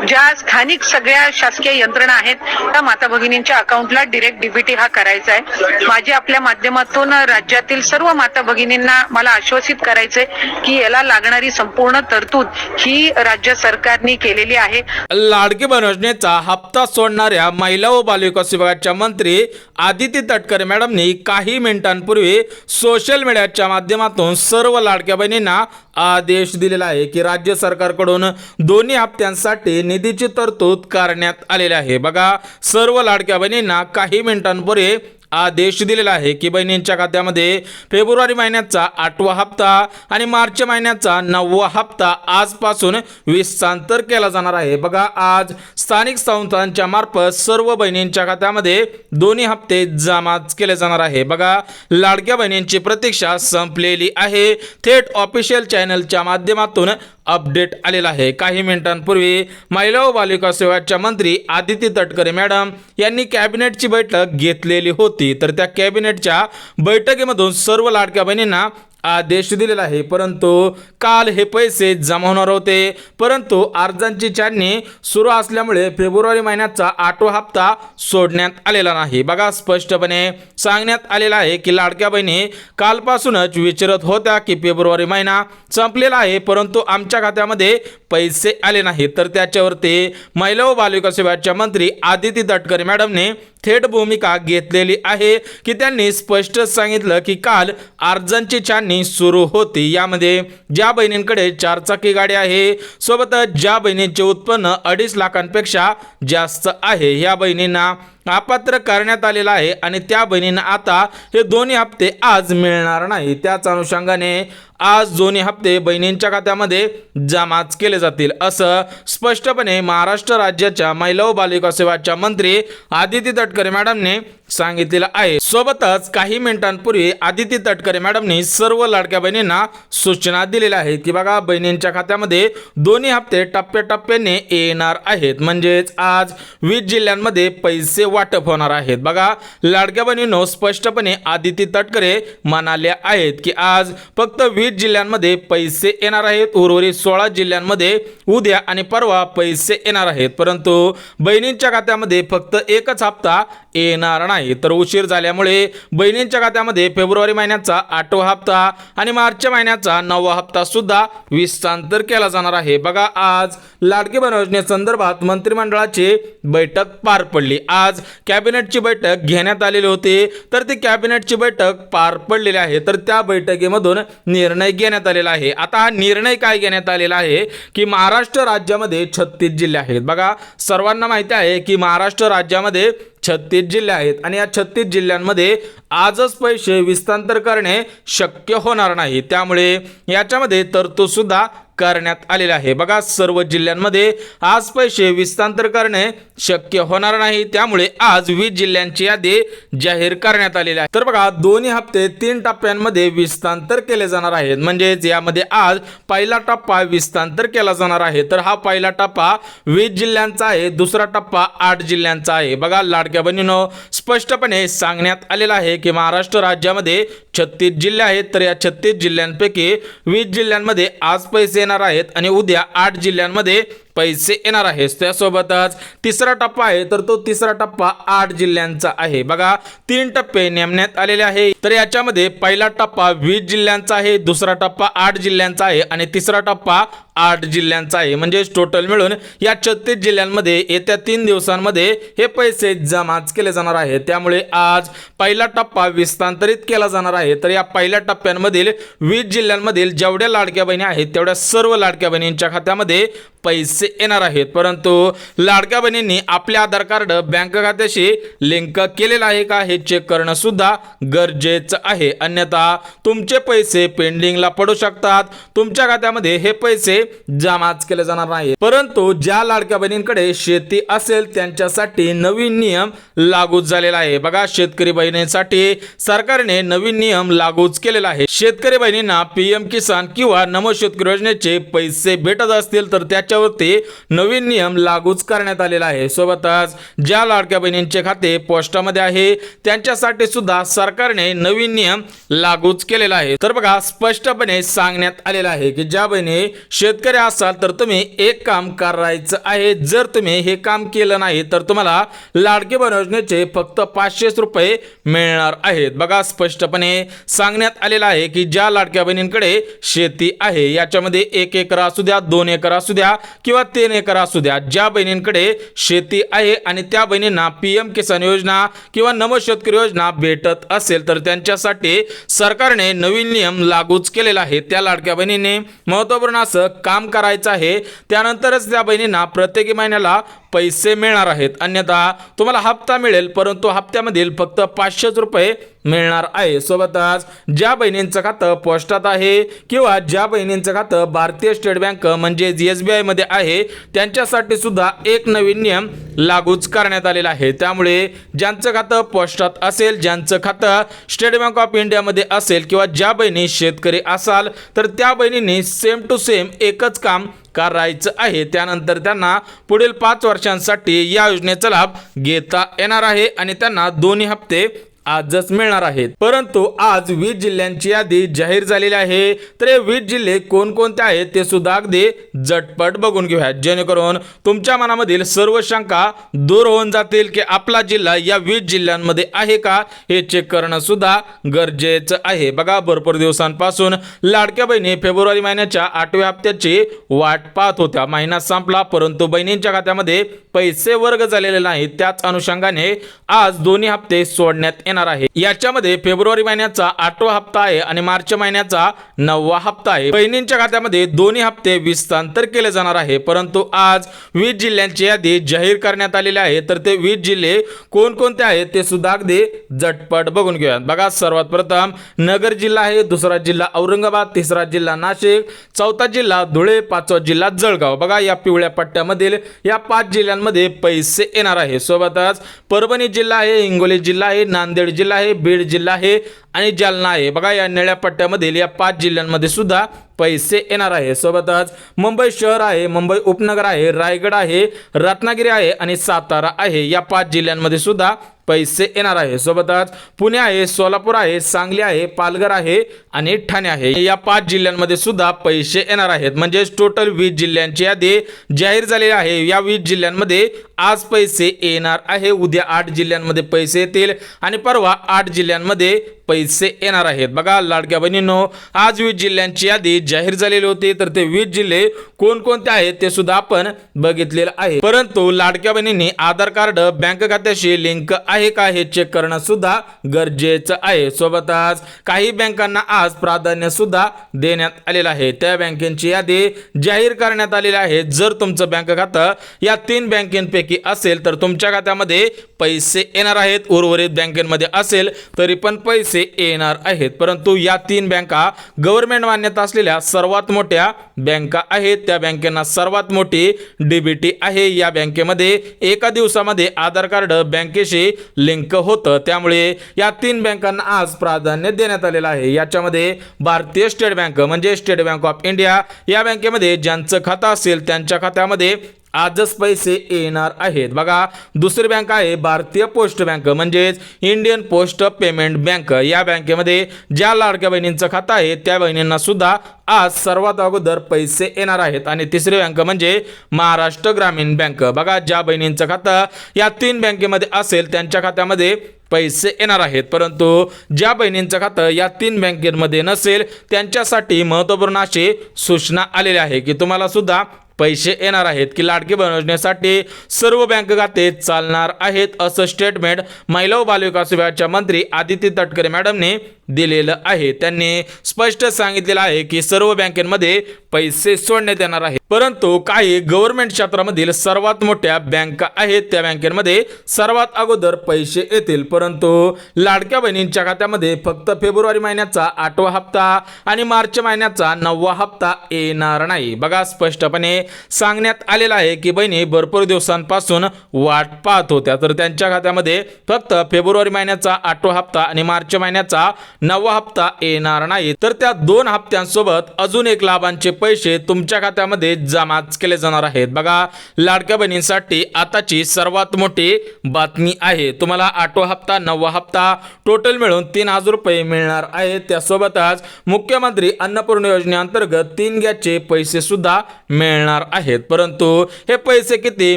ज्या स्थानिक सगळ्या शासकीय यंत्रणा आहेत त्या माता भगिनींच्या अकाउंटला डायरेक्ट डीबीटी हा करायचा आहे। माझी आपल्या माध्यमातून राज्यातील सर्व माता भगिनींना मला आश्वासित करायचंय की याला लागणारी संपूर्ण तरतूद ही राज्य सरकारने केलेली आहे। लाडकी बहीण योजनेचा हप्ता सोडणाऱ्या महिला व बालविकास विभागाच्या मंत्री आदिती तटकरे मॅडमनी काही मिनिटांपूर्वी सोशल मीडियाच्या माध्यमातून सर्व लाडक्या बहिणींना आदेश दिलेला आहे की राज्य सरकारकडून दोन्ही हप्त्यांसाठी निधीची तरतूद करण्यात आलेली आहे। बघा, सर्व लाडक्या बहिणींना काही मिनिटांपूर्वी आदेश दिलेला आहे की बहिणींच्या खात्यामध्ये फेब्रुवारी महिन्याचा 8वा हप्ता आणि मार्च महिन्याचा 9वा हप्ता आजपासून हस्तांतर केला जाणार आहे। बघा, आज स्थानिक संस्थांच्या मार्फत सर्व बहिणींच्या खात्यामध्ये दोन्ही हप्ते जमा केले जाणार आहे। बघा, लाडक्या बहिणींची प्रतीक्षा संपलेली आहे। थेट ऑफिशियल चॅनलच्या माध्यमातून अपडेट आलेला आहे। काही मिनिटांपूर्वी महिला व बालविकास विभागाच्या मंत्री आदिती तटकरे मॅडम यांनी कॅबिनेटची बैठक घेतलेली होती। तर त्या कॅबिनेटच्या बैठकीमधून सर्व लाडक्या बहिणींना आदेश दिलेला आहे। परंतु काल हे पैसे जमा होणार होते, परंतु अर्जांची छाननी सुरू असल्यामुळे फेब्रुवारी महिन्याचा 8वा हप्ता सोडण्यात आलेला नाही। बघा, स्पष्टपणे सांगण्यात आलेला आहे की लाडक्या बहिणी कालपासूनच विचारत होत्या की फेब्रुवारी महिना संपलेला आहे परंतु आमच्या खात्यामध्ये पैसे आले नाही। तर त्याच्यावरती महिला व बालविकास विभागाच्या मंत्री आदिती तटकरे मॅडमने थेट भूमिका घेतलेली आहे की त्यांनी स्पष्ट सांगितलं की काल अर्जांची छाननी सुरू होती। यामध्ये ज्या बहिणींकडे 4 चाकी गाडी आहे, सोबतच ज्या बहिणींचे उत्पन्न 2.5 लाखांपेक्षा जास्त आहे, या बहिणींना अपात्र करण्यात आलेला आहे आणि त्या बहिणींना आता हे दोन्ही हप्ते आज मिळणार नाही। त्याच अनुषंगाने आज दोन्ही हप्ते बहिणींच्या खात्यामध्ये जमा केले जातील, असं स्पष्टपणे महाराष्ट्र राज्याच्या महिला व बालविकास विभागाच्या मंत्री आदिती तटकरे मॅडमने सांगितलेलं आहे। सोबतच काही मिनिटांपूर्वी आदिती तटकरे मॅडमनी सर्व लाडक्या बहिणींना सूचना दिलेल्या आहेत की बघा, बहिणींच्या खात्यामध्ये दोन्ही हप्ते टप्प्याटप्प्याने येणार आहेत, म्हणजेच आज 20 जिल्ह्यांमध्ये पैसे वाटप होणार आहेत। बघा, लाडक्या बहिणींनो स्पष्टपणे आदिती तटकरे म्हणाल्या आहेत की आज फक्त 20 जिल्ह्यांमध्ये पैसे येणार आहेत, उर्वरित 16 जिल्ह्यांमध्ये उद्या आणि परवा पैसे येणार आहेत, परंतु बहिणींच्या खात्यामध्ये फक्त एकच हप्ता येणार नाही। तर उशीर झाल्यामुळे बहिणींच्या खात्यामध्ये फेब्रुवारी महिन्याचा 8वा हप्ता आणि मार्च महिन्याचा 9वा हप्ता सुद्धा हस्तांतर केला जाणार आहे। बघा, आज लाडकी बहीण योजनेसंदर्भात मंत्रिमंडळाची बैठक पार पडली। आज कॅबिनेटची बैठक घेण्यात आलेली होती, तर ती कॅबिनेटची बैठक पार पडलेली आहे। तर त्या बैठकीमधून निर्णय घेण्यात आलेला आहे। आता हा निर्णय काय घेण्यात आलेला आहे की महाराष्ट्र राज्यामध्ये 36 जिल्हे आहेत। बघा, सर्वांना माहिती आहे की महाराष्ट्र राज्यामध्ये 36 जिल्हे आहेत आणि या 36 जिल्ह्यांमध्ये आजच पैसे हस्तांतर करणे शक्य होणार नाही, त्यामुळे याच्यामध्ये तरतूद सुद्धा करण्यात आलेले आहे। बघा, सर्व जिल्ह्यांमध्ये आज पैसे हस्तांतर करणे शक्य होणार नाही, त्यामुळे आज 20 जिल्ह्यांची यादी जाहीर करण्यात आलेली आहे। तर बघा, दोन्ही हप्ते 3 टप्प्यांमध्ये हस्तांतर केले जाणार आहेत, म्हणजेच यामध्ये आज पहिला टप्पा हस्तांतर केला जाणार आहे। तर हा पहिला टप्पा 20 जिल्ह्यांचा आहे, दुसरा टप्पा 8 जिल्ह्यांचा आहे। बघा, लाडक्या बहिणींनो स्पष्टपणे सांगण्यात आलेला आहे की महाराष्ट्र राज्यामध्ये 36 जिल्हे आहेत, तर या 36 जिल्ह्यांपैकी 20 जिल्ह्यांमध्ये आज पैसे येणार आहेत आणि उद्या 8 जिल्ह्यांमध्ये पैसे येणार आहेत। त्यासोबतच तिसरा टप्पा आहे, तर तो तिसरा टप्पा 8 जिल्ह्यांचा आहे। बघा, 3 टप्पे नेमण्यात आलेले आहे, तर याच्यामध्ये पहिला टप्पा 20 जिल्ह्यांचा आहे, दुसरा टप्पा 8 जिल्ह्यांचा आहे आणि तिसरा टप्पा 8 जिल्ह्यांचा आहे, म्हणजे टोटल मिळून या 36 जिल्ह्यांमध्ये येत्या 3 दिवसांमध्ये हे पैसे जमा केले जाणार आहेत। त्यामुळे आज पहिला टप्पा हस्तांतरित केला जाणार आहे। तर या पहिल्या टप्प्यांमधील 20 जिल्ह्यांमधील जेवढ्या लाडक्या बहिणी आहेत तेवढ्या सर्व लाडक्या बहिणींच्या खात्यामध्ये पैसे येणार आहेत, परंतु लाडक्या बहिणींनी आपले आधार कार्ड बँक खात्याशी लिंक केलेलं आहे का हे चेक करणं सुद्धा गरजेचं आहे, अन्यथा तुमचे पैसे पेंडिंगला पडू शकतात, तुमच्या खात्यामध्ये हे पैसे जमाच केले जाणार नाही। परंतु ज्या लाडक्या बहिणींकडे शेती असेल त्यांच्यासाठी नवीन नियम लागू झालेला आहे। बघा, शेतकरी बहिणींसाठी सरकारने नवीन नियम लागूच केलेला आहे। शेतकरी बहिणींना PM किसान किंवा नमो शेतकरी योजनेचे पैसे भेटत असतील तर त्याच्यावरती खात्यामध्ये नवीन नियम लागूच करण्यात आलेला आहे। सोबतच ज्या लाडक्या बहिणींचे खाते पोस्टामध्ये आहे त्यांच्यासाठी सुद्धा सरकारने नवीन नियम लागूच केलेला आहे। तर बघा स्पष्टपणे सांगण्यात आलेलं आहे की ज्या बहिणी शेतकरी असाल तर तुम्ही एक काम करायचं आहे, जर तुम्ही हे काम केलं नाही तर तुम्हाला लाडकी बहीण योजनेचे फक्त 500 रुपये मिळणार आहेत। बघा स्पष्टपणे सांगण्यात आलेलं आहे की ज्या लाडक्या बहिणींकडे शेती आहे, याच्यामध्ये 1 एकर असू द्या, 2 एकर असू द्या किंवा 3 एकर असू द्या, ज्या बहिणींकडे शेती आहे आणि त्या बहिणींना PM किसान योजना किंवा नमो शेतकरी योजना भेटत असेल तर त्यांच्यासाठी सरकारने नवीन नियम लागूच केलेला आहे। त्या लाडक्या बहिणींनी महत्त्वपूर्ण असं काम करायचं आहे, त्यानंतरच त्या बहिणींना प्रत्येक महिन्याला पैसे मिळणार आहेत। अन्यथा तुम्हाला हप्ता मिळेल परंतु हप्त्यामधील फक्त 500 रुपये मिळणार आहे। सोबतच ज्या बहिणींचं खातं पोस्टात आहे किंवा ज्या बहिणींचं खातं भारतीय स्टेट बँक म्हणजे SBI मध्ये आहे त्यांच्यासाठी सुद्धा एक नवीन नियम लागूच करण्यात आलेला आहे। त्यामुळे ज्यांचं खातं पोस्टात असेल, ज्यांचं खातं स्टेट बँक ऑफ इंडियामध्ये असेल किंवा ज्या बहिणी शेतकरी असाल तर त्या बहिणींनी सेम टू सेम एकच काम करायचं आहे। त्यानंतर त्यांना पुढील 5 वर्षांसाठी या योजनेचा लाभ घेता येणार आहे आणि त्यांना दोन्ही हप्ते आजच मिळणार आहेत। परंतु आज 20 जिल्ह्यांची यादी जाहीर झालेली आहे, तर हे 20 जिल्हे कोणकोणते आहेत ते सुद्धा अगदी झटपट बघून घेऊया, जेणेकरून तुमच्या मनामधील सर्व शंका दूर होऊन जातील की आपला जिल्हा या 20 जिल्ह्यांमध्ये आहे का हे चेक करणं सुद्धा गरजेचं आहे। बघा भरपूर दिवसांपासून लाडक्या बहिणी फेब्रुवारी महिन्याच्या 8व्या हप्त्याची वाट पाहत होत्या। महिना संपला परंतु बहिणींच्या खात्यामध्ये पैसे वर्ग झालेले नाहीत, त्याच अनुषंगाने आज दोन्ही हप्ते सोडण्यात येणार आहे। याच्यामध्ये फेब्रुवारी महिन्याचा 8वा हप्ता आहे आणि मार्च महिन्याचा 9वा हप्ता आहे। बहिणींच्या खात्यामध्ये दोन्ही हप्ते विस्तांतर केले जाणार आहे। परंतु आज 20 जिल्ह्यांची यादी जाहीर करण्यात आलेली आहे, तर ते 20 जिल्हे कोणकोणते आहेत ते सुद्धा अगदी झटपट बघून घेऊयात। बघा सर्वात प्रथम नगर जिल्हा आहे, दुसरा जिल्हा औरंगाबाद, तिसरा जिल्हा नाशिक, चौथा जिल्हा धुळे, 5वा जिल्हा जळगाव। बघा या पिवळ्या पट्ट्यामधील या 5 जिल्ह्यांमध्ये पैसे येणार आहे। सोबतच परभणी जिल्हा आहे, हिंगोली जिल्हा आहे, नांदेड जिल्हा आहे, बीड जिल्हा आहे आणि जालना आहे। बघा या निळ्या पट्ट्यामधील या 5 जिल्ह्यांमध्ये सुद्धा पैसे येणार आहे। सोबतच मुंबई शहर आहे, मुंबई उपनगर आहे, रायगड आहे, रत्नागिरी आहे आणि सातारा आहे, या 5 जिल्ह्यांमध्ये सुद्धा पैसे येणार आहे। सोबतच पुणे आहे, सोलापूर आहे, सांगली आहे, पालघर आहे आणि ठाणे आहे, या 5 जिल्ह्यांमध्ये सुद्धा पैसे येणार आहेत। म्हणजे टोटल 20 जिल्ह्यांची यादी जाहीर झालेली आहे। या 20 जिल्ह्यांमध्ये आज पैसे येणार आहे, उद्या 8 जिल्ह्यांमध्ये पैसे येतील आणि परवा 8 जिल्ह्यांमध्ये पैसे येणार आहेत। बघा लाडक्या बहिणींनो, आज 20 जिल्ह्यांची यादी जाहीर झालेली होती, तर ते 20 जिल्हे कोणकोणते आहेत ते सुद्धा आपण बघितलेलं आहे। परंतु लाडक्या बहिणींनी आधार कार्ड बँक खात्याशी लिंक आहे का हे चेक करणं सुद्धा गरजेचं आहे। सोबतच काही बँकांना आज प्राधान्य सुद्धा देण्यात आलेलं आहे, त्या बँकेची यादी जाहीर करण्यात आलेली आहे। जर तुमचं बँक खातं या 3 बँकेपैकी असेल तर तुमच्या खात्यामध्ये पैसे येणार आहेत, उर्वरित बँकेमध्ये असेल तरी पण पैसे येणार आहेत। परंतु या 3 बँका गव्हर्नमेंट मान्यता असलेल्या सर्वात मोठ्या बँका आहेत, त्या बँकेना सर्वात मोठी DBT आहे। या बँकेमध्ये एका दिवसामध्ये आधार कार्ड बँकेशी लिंक होतं, त्यामुळे या 3 बँकांना आज प्राधान्य देण्यात आलेलं आहे। याच्यामध्ये भारतीय स्टेट बँक म्हणजे स्टेट बँक ऑफ इंडिया, या बँकेमध्ये ज्यांचं खातं असेल त्यांच्या खात्यामध्ये आजच पैसे येणार आहेत। बघा दुसरी बँक आहे भारतीय पोस्ट बँक म्हणजेच इंडियन पोस्ट पेमेंट बँक, या बँकेमध्ये ज्या लाडक्या बहिणींचं खातं आहे त्या बहिणींना सुद्धा आज सर्वात अगोदर पैसे येणार आहेत। आणि तिसरी बँक म्हणजे महाराष्ट्र ग्रामीण बँक। बघा ज्या बहिणींचं खातं या 3 बँकेमध्ये असेल त्यांच्या खात्यामध्ये पैसे येणार आहेत, परंतु ज्या बहिणींचं खातं या 3 बँकेमध्ये नसेल त्यांच्यासाठी महत्त्वपूर्ण अशी सूचना आलेली आहे की तुम्हाला सुद्धा पैसे येणार आहेत की लाडकी बहीण योजनेसाठी सर्व बँक खाते चालणार आहेत, असं स्टेटमेंट महिला व बालविकास विभागाच्या मंत्री आदिती तटकरे मॅडमने दिलेलं आहे। त्यांनी स्पष्ट सांगितलेलं आहे की सर्व बँकेमध्ये पैसे सोडण्यात येणार आहे, परंतु काही गव्हर्नमेंट क्षेत्रामधील सर्वात मोठ्या बँका आहेत त्या बँकेमध्ये सर्वात अगोदर पैसे येतील, परंतु लाडक्या बहिणींच्या खात्यामध्ये फक्त फेब्रुवारी महिन्याचा 8वा हप्ता आणि मार्च महिन्याचा 9वा हप्ता येणार नाही। बघा स्पष्टपणे सांगण्यात आलेलं आहे की बहिणी भरपूर दिवसांपासून वाट पाहत होत्या, तर त्यांच्या खात्यामध्ये फक्त फेब्रुवारी महिन्याचा 8वा हप्ता आणि मार्च महिन्याचा 9वा हप्ता येणार नाही, तर त्या 2 हप्त्यांसोबत अजून एक लाभांचे पैसे तुमच्या खात्यामध्ये खात्यामध्ये जमाच केले जाणार आहेत. बघा, लाडक्या बहिणींसाठी आताची सर्वात मोठी बातमी आहे. तुम्हाला 8वा हप्ता 9वा हप्ता टोटल मिळून 3,000 रुपये मिळणार आहेत. त्यासोबतच मुख्यमंत्री अन्नपूर्णा योजनेअंतर्गत 3 गॅसचे पैसे सुद्धा मिळणार आहेत. परंतु हे पैसे किती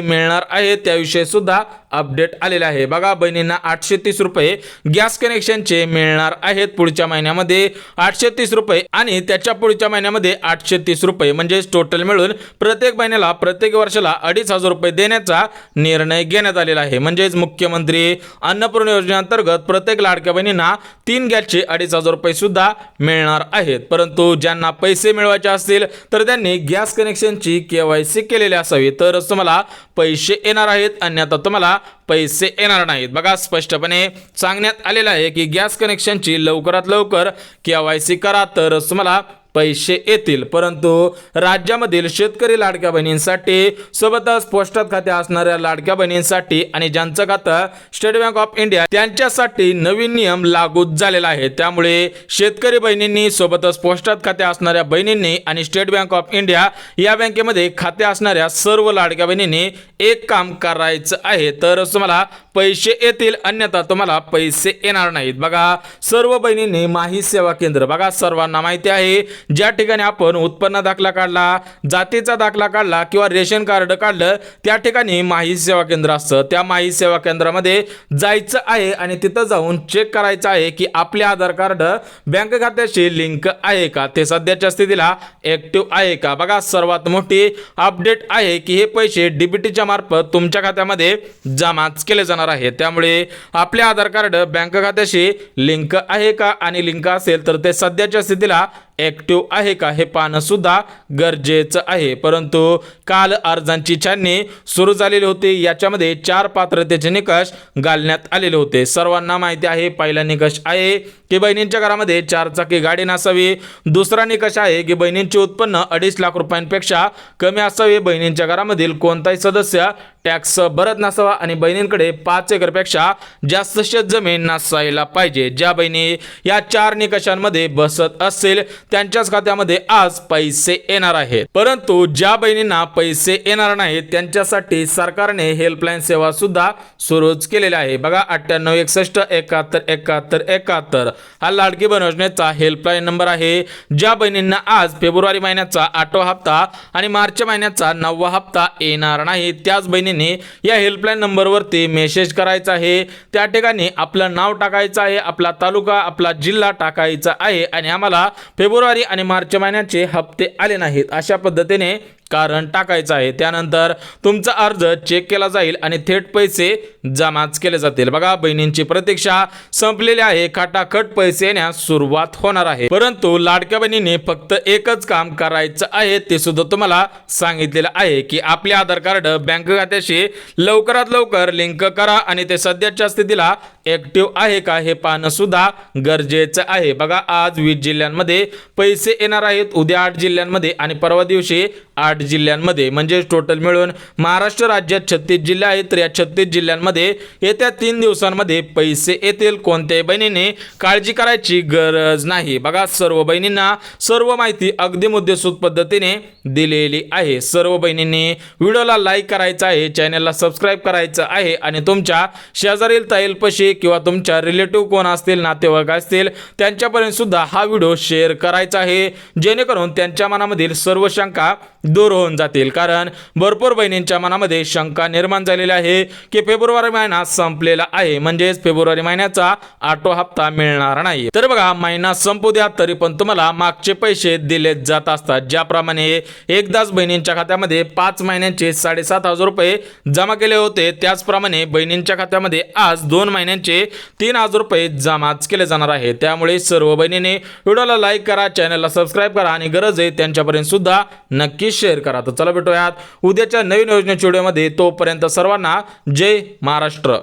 मिळणार आहेत त्याविषयी सुद्धा अपडेट आलेले आहे. बघा, बहिणींना 830 रुपये गॅस कनेक्शनचे मिळणार आहेत पुढच्या महिन्यामध्ये, 830 रुपये आणि त्याच्या पुढच्या महिन्यामध्ये 830 रुपये, म्हणजे टोटल मिळून प्रत्येक महिन्याला प्रत्येक वर्षाला 2,500 रुपये देण्याचा निर्णय घेण्यात आलेला आहे. म्हणजेच मुख्यमंत्री अन्नपूर्णा योजनेअंतर्गत प्रत्येक लाडक्या बहिणींना 3 गॅसचे 2,500 रुपये सुद्धा मिळणार आहेत. परंतु ज्यांना पैसे मिळवायचे असतील तर त्यांनी गॅस कनेक्शनची KYC केलेली असावी, तरच तुम्हाला पैसे येणार आहेत, अन्यथा तुम्हाला पैसे येणार नाहीत. बघा, स्पष्टपणे सांगण्यात आलेलं आहे की गॅस कनेक्शनची लवकरात लवकर KYC करा, तरच तुम्हाला पैसे येतील. परंतु राज्यामधील शेतकरी लाडक्या बहिणींसाठी, सोबतच पोस्टात खाते असणाऱ्या लाडक्या बहिणींसाठी आणि ज्यांचं खातं स्टेट बँक ऑफ इंडिया त्यांच्यासाठी नवीन नियम लागू झालेला आहे. त्यामुळे शेतकरी बहिणींनी, सोबतच पोस्टात खाते असणाऱ्या बहिणींनी आणि स्टेट बँक ऑफ इंडिया या बँकेमध्ये खाते असणाऱ्या सर्व लाडक्या बहिणींनी एक काम करायचं आहे, तरच तुम्हाला पैसे येतील, अन्यथा तुम्हाला पैसे येणार नाहीत. बघा, सर्व बहिणींनी माही सेवा केंद्र, बघा सर्वांना माहिती आहे, ज्या ठिकाणी आपण उत्पन्न दाखला काढला, जातीचा दाखला काढला किंवा रेशन कार्ड काढलं त्या ठिकाणी माही सेवा केंद्र असतं. त्या माही सेवा केंद्रामध्ये जायचं आहे आणि तिथं जाऊन चेक करायचं आहे की आपले आधार कार्ड बँक खात्याशी लिंक आहे का, ते सध्याच्या स्थितीला ऍक्टिव्ह आहे का. बघा, सर्वात मोठी अपडेट आहे की हे पैसे डीबीटीच्या मार्फत तुमच्या खात्यामध्ये जमाच केले जाणार आहे. त्यामुळे आपले आधार कार्ड बँक खात्याशी लिंक आहे का, आणि लिंक असेल तर ते सध्याच्या स्थितीला ऍक्टिव्ह आहे का हे पाहणं सुद्धा गरजेचं आहे. परंतु काल अर्जांची छाननी सुरू झालेली होती. याच्यामध्ये 4 पात्रतेचे निकष घालण्यात आलेले होते. सर्वांना माहिती आहे, पहिला निकष आहे की बहिणींच्या घरामध्ये 4 चाकी गाडी नसावी. दुसरा निकष आहे की बहिणींचे उत्पन्न 2.5 लाख रुपयांपेक्षा कमी असावे. बहिणींच्या घरामधील कोणताही सदस्य टॅक्स भरत नसावा आणि बहिणींकडे 5 एकरपेक्षा जास्त शेत जमीन नसायला पाहिजे. ज्या बहिणी या 4 निकषांमध्ये बसत असेल त्यांच्याच खात्यामध्ये आज पैसे येणार आहेत. परंतु ज्या बहिणींना पैसे येणार नाहीत त्यांच्यासाठी सरकारने हेल्पलाईन सेवा सुद्धा सुरूच केलेल्या आहे. बघा, 9861717171 हा लाडकी बहीण योजनेचा हेल्पलाईन नंबर आहे. ज्या बहिणींना आज फेब्रुवारी महिन्याचा 8वा हप्ता आणि मार्च महिन्याचा 9वा हप्ता येणार नाही, त्याच बहिणींनी या हेल्पलाईन नंबरवरती मेसेज करायचा आहे. त्या ठिकाणी आपलं नाव टाकायचं आहे, आपला तालुका, आपला जिल्हा टाकायचा आहे आणि आम्हाला फेब्रुवारी आणि मार्च महिन्याचे हप्ते आले नाहीत अशा पद्धतीने कारण टाकायचं आहे. त्यानंतर तुमचा अर्ज चेक केला जाईल आणि थेट पैसे जमाच केले जातील. बघा, बहिणींची प्रतीक्षा संपलेली आहे, खटाखट पैसे येण्यास सुरुवात होणार आहे. परंतु लाडक्या बहिणींनी फक्त एकच काम करायचं आहे, ते सुद्धा तुम्हाला सांगितलेलं आहे की आपले आधार कार्ड बँक खात्याशी लवकरात लवकर लिंक करा आणि ते सध्याच्या स्थितीला ऍक्टिव्ह आहे का हे पाहणं सुद्धा गरजेचं आहे. बघा, आज 20 जिल्ह्यांमध्ये पैसे येणार आहेत, उद्या 8 जिल्ह्यांमध्ये आणि परवा दिवशी 8 जिल्ह्यांमध्ये, म्हणजे टोटल मिळून महाराष्ट्र राज्यात 36 जिल्हे आहेत. तर या 36 जिल्ह्यांमध्ये येत्या 3 दिवसांमध्ये पैसे येतील. कोणत्याही बहिणीने काळजी करायची गरज नाही. बघा, सर्व बहिणींना सर्व माहिती अगदी मुद्देसूद पद्धतीने दिलेली आहे. सर्व बहिणींनी व्हिडिओला लाईक करायचं आहे, चॅनलला सबस्क्राईब करायचं आहे आणि तुमच्या शेजारील ताईलपशी किंवा तुमच्या रिलेटिव्ह कोण असतील, नातेवाईक असतील त्यांच्यापर्यंत सुद्धा हा व्हिडिओ शेअर करायचा आहे, जेणेकरून त्यांच्या मनामधील सर्व शंका दूर होऊन जातील. कारण भरपूर बहिणींच्या मनामध्ये शंका निर्माण झालेली आहे की फेब्रुवारी महिना संपलेला आहे, म्हणजेच फेब्रुवारी महिन्याचा 8वा हप्ता मिळणार नाही. तर बघा, महिना संपू द्या तरी पण तुम्हाला मागचे पैसे दिले जात असतात. ज्याप्रमाणे एकदाच बहिणींच्या खात्यामध्ये 5 महिन्यांचे 7,500 रुपये जमा केले होते, त्याचप्रमाणे बहिणींच्या खात्यामध्ये आज 2 महिन्यांचे 3,000 रुपये जमाच केले जाणार आहे. त्यामुळे सर्व बहिणींनी व्हिडिओला लाईक करा, चॅनलला सबस्क्राईब करा आणि गरज आहे त्यांच्यापर्यंत सुद्धा नक्की शेअर करा. तर चला भेटूयात उद्याच्या नवीन योजनेच्या व्हिडिओमध्ये. तोपर्यंत सर्वांना जय महाराष्ट्र.